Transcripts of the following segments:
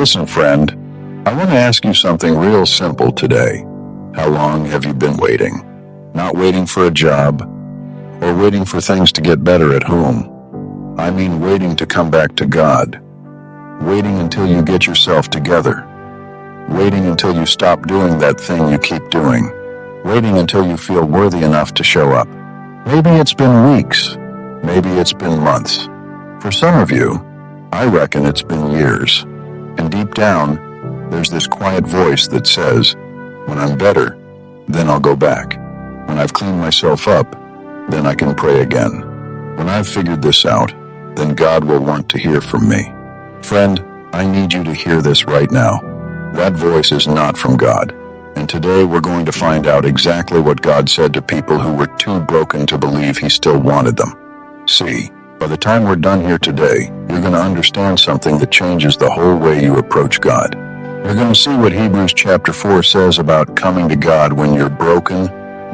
Listen, friend, I want to ask you something real simple today. How long have you been waiting? Not waiting for a job or waiting for things to get better at home. I mean waiting to come back to God. Waiting until you get yourself together. Waiting until you stop doing that thing you keep doing. Waiting until you feel worthy enough to show up. Maybe it's been weeks. Maybe it's been months. For some of you, I reckon it's been years. And deep down, there's this quiet voice that says, when I'm better, then I'll go back. When I've cleaned myself up, then I can pray again. When I've figured this out, then God will want to hear from me. Friend, I need you to hear this right now. That voice is not from God. And today we're going to find out exactly what God said to people who were too broken to believe He still wanted them. See, by the time we're done here today, you're going to understand something that changes the whole way you approach God. You're going to see what Hebrews chapter 4 says about coming to God when you're broken,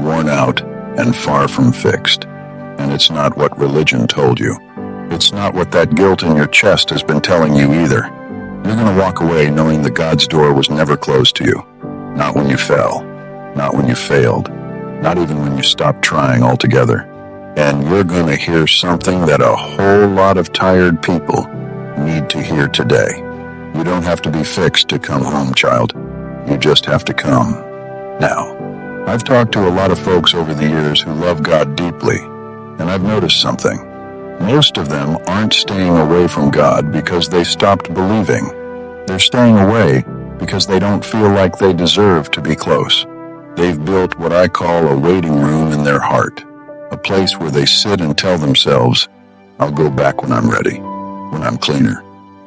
worn out, and far from fixed. And it's not what religion told you. It's not what that guilt in your chest has been telling you either. You're going to walk away knowing that God's door was never closed to you. Not when you fell, not when you failed, not even when you stopped trying altogether. And you're going to hear something that a whole lot of tired people need to hear today. You don't have to be fixed to come home, child. You just have to come. Now, I've talked to a lot of folks over the years who love God deeply, and I've noticed something. Most of them aren't staying away from God because they stopped believing. They're staying away because they don't feel like they deserve to be close. They've built what I call a waiting room in their heart, a place where they sit and tell themselves, I'll go back when I'm ready, when I'm cleaner,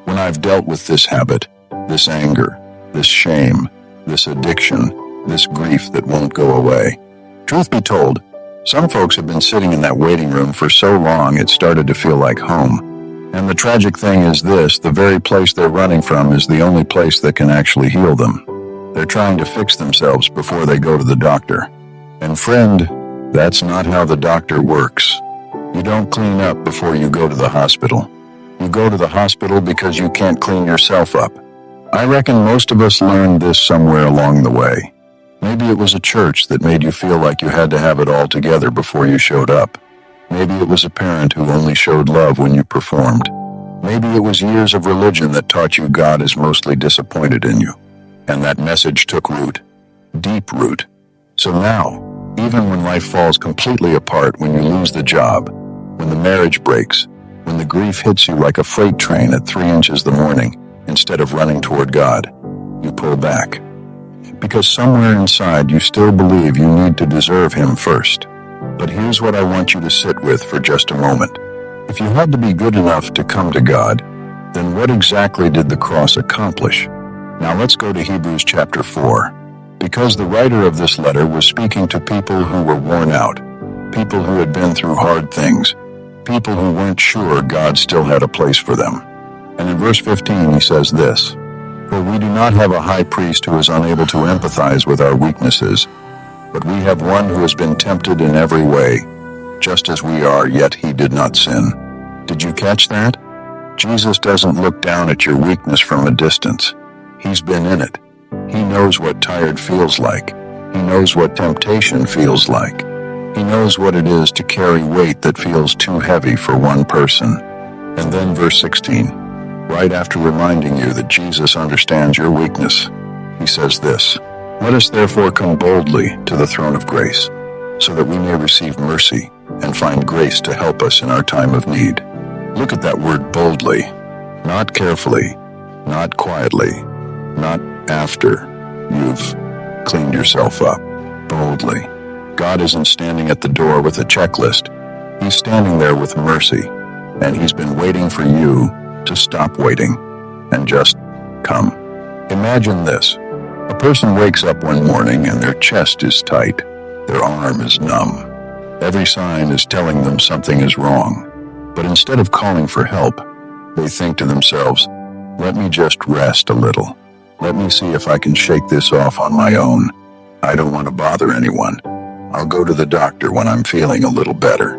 when I've dealt with this habit, this anger, this shame, this addiction, this grief that won't go away. Truth be told, some folks have been sitting in that waiting room for so long it started to feel like home. And the tragic thing is this, the very place they're running from is the only place that can actually heal them. They're trying to fix themselves before they go to the doctor. And friend, that's not how the doctor works. You don't clean up before you go to the hospital. You go to the hospital because you can't clean yourself up. I reckon most of us learned this somewhere along the way. Maybe it was a church that made you feel like you had to have it all together before you showed up. Maybe it was a parent who only showed love when you performed. Maybe it was years of religion that taught you God is mostly disappointed in you. And that message took root. Deep root. So now, even when life falls completely apart, when you lose the job, when the marriage breaks, when the grief hits you like a freight train at 3 inches the morning, instead of running toward God, you pull back. Because somewhere inside you still believe you need to deserve Him first. But here's what I want you to sit with for just a moment. If you had to be good enough to come to God, then what exactly did the cross accomplish? Now let's go to Hebrews chapter 4. Because the writer of this letter was speaking to people who were worn out, people who had been through hard things, people who weren't sure God still had a place for them. And in verse 15 he says this, For we do not have a high priest who is unable to empathize with our weaknesses, but we have one who has been tempted in every way, just as we are, yet He did not sin. Did you catch that? Jesus doesn't look down at your weakness from a distance. He's been in it. He knows what tired feels like. He knows what temptation feels like. He knows what it is to carry weight that feels too heavy for one person. And then verse 16, right after reminding you that Jesus understands your weakness, He says this, Let us therefore come boldly to the throne of grace, so that we may receive mercy and find grace to help us in our time of need. Look at that word boldly, not carefully, not quietly, not after you've cleaned yourself up. Boldly. God isn't standing at the door with a checklist. He's standing there with mercy, and He's been waiting for you to stop waiting and just come. Imagine this. A person wakes up one morning and their chest is tight. Their arm is numb. Every sign is telling them something is wrong. But instead of calling for help, they think to themselves, let me just rest a little. Let me see if I can shake this off on my own. I don't want to bother anyone. I'll go to the doctor when I'm feeling a little better.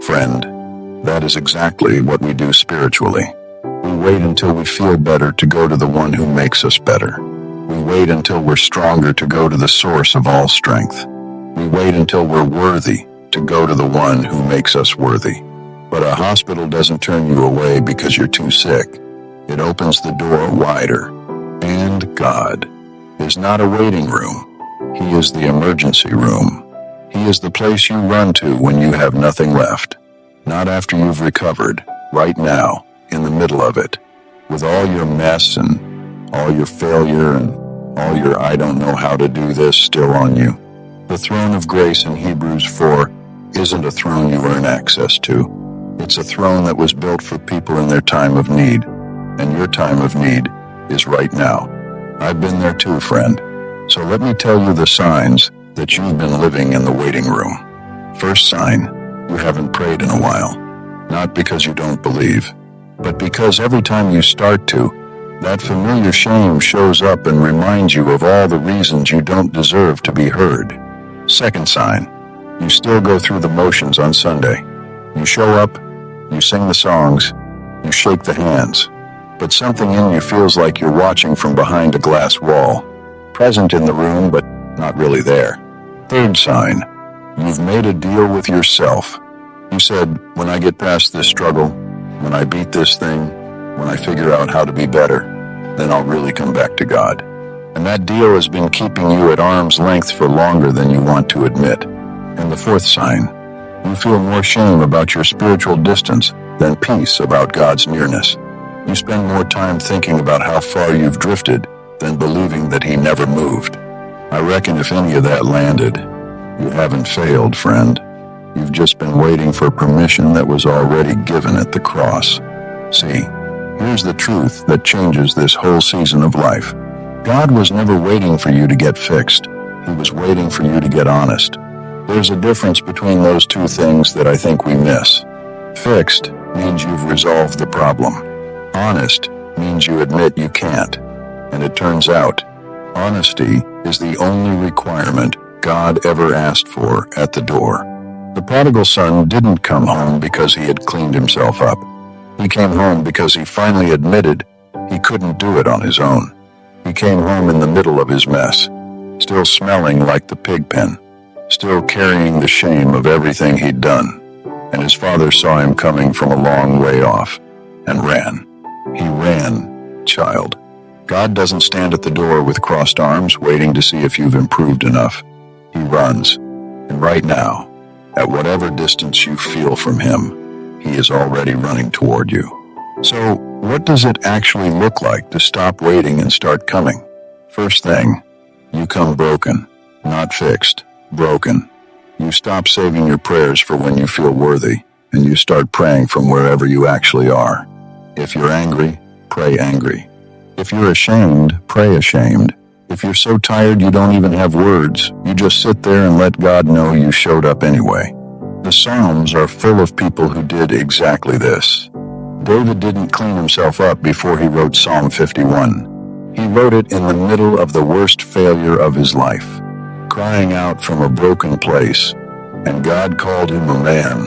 Friend, that is exactly what we do spiritually. We We wait until we feel better to go to the one who makes us better. We wait until we're stronger to go to the source of all strength. We wait until we're worthy to go to the one who makes us worthy. But a hospital doesn't turn you away because you're too sick. It opens the door wider. And God is not a waiting room. He is the emergency room. He is the place you run to when you have nothing left. Not after you've recovered, right now, in the middle of it, with all your mess and all your failure and all your I don't know how to do this still on you. The throne of grace in Hebrews 4 isn't a throne you earn access to. It's a throne that was built for people in their time of need, and your time of need is right now. I've been there too, friend. So let me tell you the signs that you've been living in the waiting room. First sign, you haven't prayed in a while. Not because you don't believe, but because every time you start to, that familiar shame shows up and reminds you of all the reasons you don't deserve to be heard. Second sign, you still go through the motions on Sunday. You show up, you sing the songs, you shake the hands, but something in you feels like you're watching from behind a glass wall, present in the room but not really there. Third sign, you've made a deal with yourself. You said, when I get past this struggle, when I beat this thing, when I figure out how to be better, then I'll really come back to God. And that deal has been keeping you at arm's length for longer than you want to admit. And the fourth sign, you feel more shame about your spiritual distance than peace about God's nearness. You spend more time thinking about how far you've drifted than believing that He never moved. I reckon if any of that landed, you haven't failed, friend. You've just been waiting for permission that was already given at the cross. See, here's the truth that changes this whole season of life. God was never waiting for you to get fixed. He was waiting for you to get honest. There's a difference between those two things that I think we miss. Fixed means you've resolved the problem. Honest means you admit you can't. And it turns out, honesty is the only requirement God ever asked for at the door. The prodigal son didn't come home because he had cleaned himself up. He came home because he finally admitted he couldn't do it on his own. He came home in the middle of his mess, still smelling like the pig pen, still carrying the shame of everything he'd done. And his father saw him coming from a long way off and ran. He ran, child. God doesn't stand at the door with crossed arms waiting to see if you've improved enough. He runs. And right now, at whatever distance you feel from Him, He is already running toward you. So, what does it actually look like to stop waiting and start coming? First thing, you come broken, not fixed, broken. You stop saving your prayers for when you feel worthy, and you start praying from wherever you actually are. If you're angry, pray angry. If you're ashamed, pray ashamed. If you're so tired you don't even have words, you just sit there and let God know you showed up anyway. The Psalms are full of people who did exactly this. David didn't clean himself up before he wrote Psalm 51. He wrote it in the middle of the worst failure of his life, crying out from a broken place, and God called him a man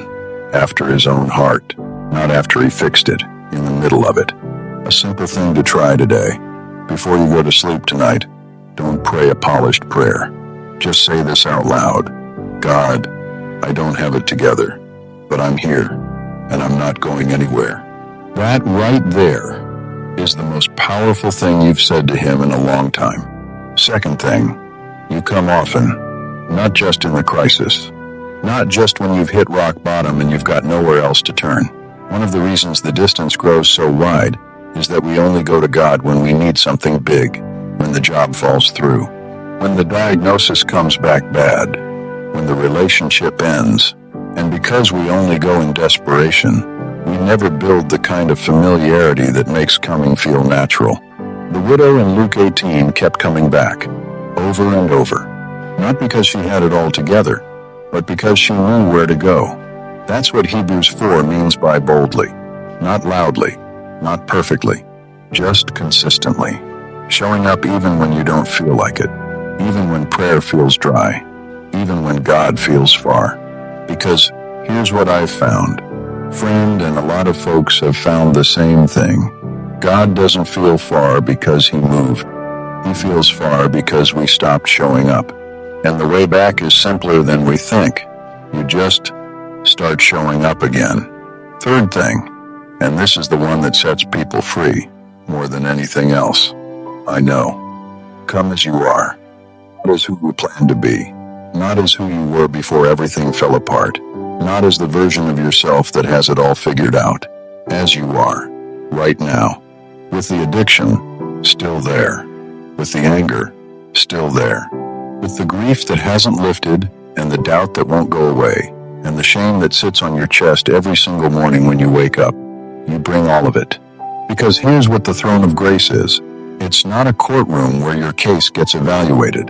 after His own heart, not after he fixed it, in the middle of it. A simple thing to try today. Before you go to sleep tonight, don't pray a polished prayer. Just say this out loud. God, I don't have it together, but I'm here, and I'm not going anywhere. That right there is the most powerful thing you've said to Him in a long time. Second thing, you come often, not just in the crisis, not just when you've hit rock bottom and you've got nowhere else to turn. One of the reasons the distance grows so wide is that we only go to God when we need something big, when the job falls through, when the diagnosis comes back bad, when the relationship ends. And because we only go in desperation, we never build the kind of familiarity that makes coming feel natural. The widow in Luke 18 kept coming back, over and over, not because she had it all together, but because she knew where to go. That's what Hebrews 4 means by boldly, not loudly, not perfectly, just consistently, showing up even when you don't feel like it, even when prayer feels dry, even when God feels far. Because here's what I've found. Friend, and a lot of folks have found the same thing. God doesn't feel far because he moved. He feels far because we stopped showing up. And the way back is simpler than we think. You just start showing up again. Third thing, and this is the one that sets people free more than anything else. I know. Come as you are. Not as who you plan to be. Not as who you were before everything fell apart. Not as the version of yourself that has it all figured out. As you are, right now. With the addiction, still there. With the anger, still there. With the grief that hasn't lifted, and the doubt that won't go away, and the shame that sits on your chest every single morning when you wake up. You bring all of it. Because here's what the throne of grace is. It's not a courtroom where your case gets evaluated.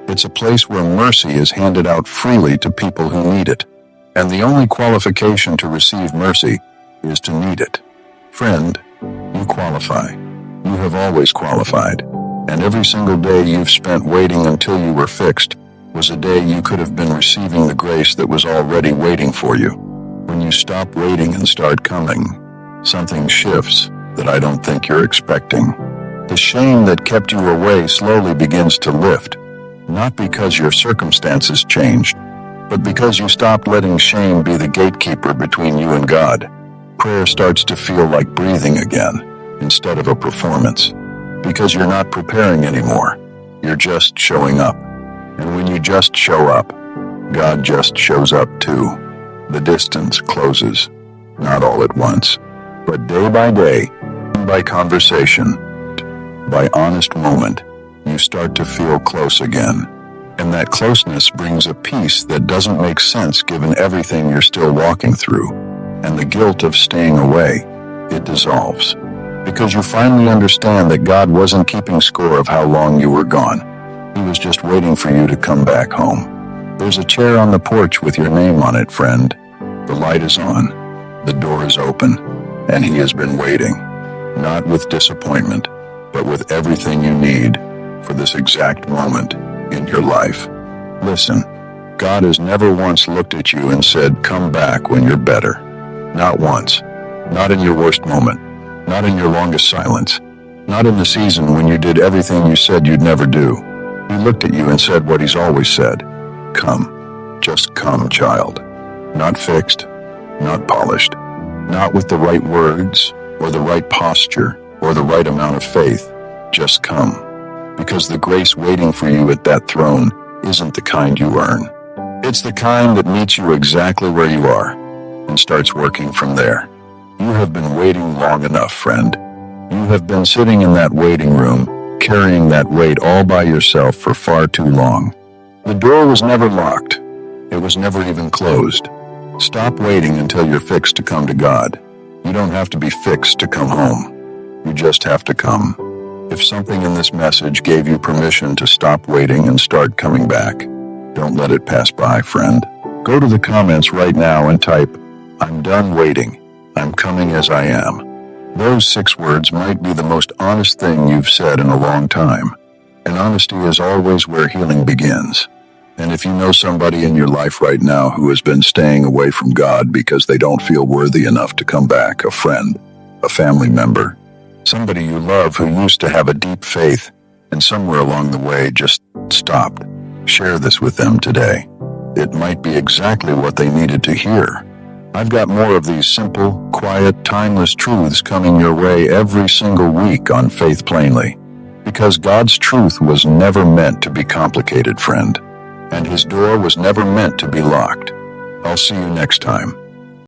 It's a place where mercy is handed out freely to people who need it. And the only qualification to receive mercy is to need it. Friend, you qualify. You have always qualified. And every single day you've spent waiting until you were fixed was a day you could have been receiving the grace that was already waiting for you. When you stop waiting and start coming, something shifts that I don't think you're expecting. The shame that kept you away slowly begins to lift, not because your circumstances changed, but because you stopped letting shame be the gatekeeper between you and God. Prayer starts to feel like breathing again, instead of a performance. Because you're not preparing anymore. You're just showing up. And when you just show up, God just shows up too. The distance closes, not all at once, but day by day, by conversation, by honest moment, you start to feel close again. And that closeness brings a peace that doesn't make sense given everything you're still walking through. And the guilt of staying away, it dissolves. Because you finally understand that God wasn't keeping score of how long you were gone. He was just waiting for you to come back home. There's a chair on the porch with your name on it, friend. The light is on. The door is open. And he has been waiting. Not with disappointment, but with everything you need for this exact moment in your life. Listen, God has never once looked at you and said, "Come back when you're better." Not once. Not in your worst moment. Not in your longest silence. Not in the season when you did everything you said you'd never do. He looked at you and said what he's always said. Come. Just come, child. Not fixed. Not polished. Not with the right words, or the right posture, or the right amount of faith. Just come. Because the grace waiting for you at that throne isn't the kind you earn. It's the kind that meets you exactly where you are and starts working from there. You have been waiting long enough, friend. You have been sitting in that waiting room, carrying that weight all by yourself for far too long. The door was never locked. It was never even closed. Stop waiting until you're fixed to come to God. You don't have to be fixed to come home. You just have to come. If something in this message gave you permission to stop waiting and start coming back, don't let it pass by, friend. Go to the comments right now and type, "I'm done waiting. I'm coming as I am." Those 6 words might be the most honest thing you've said in a long time. And honesty is always where healing begins. And if you know somebody in your life right now who has been staying away from God because they don't feel worthy enough to come back, a friend, a family member, somebody you love who used to have a deep faith and somewhere along the way just stopped, share this with them today. It might be exactly what they needed to hear. I've got more of these simple, quiet, timeless truths coming your way every single week on Faith Plainly. Because God's truth was never meant to be complicated, friend. And his door was never meant to be locked. I'll see you next time.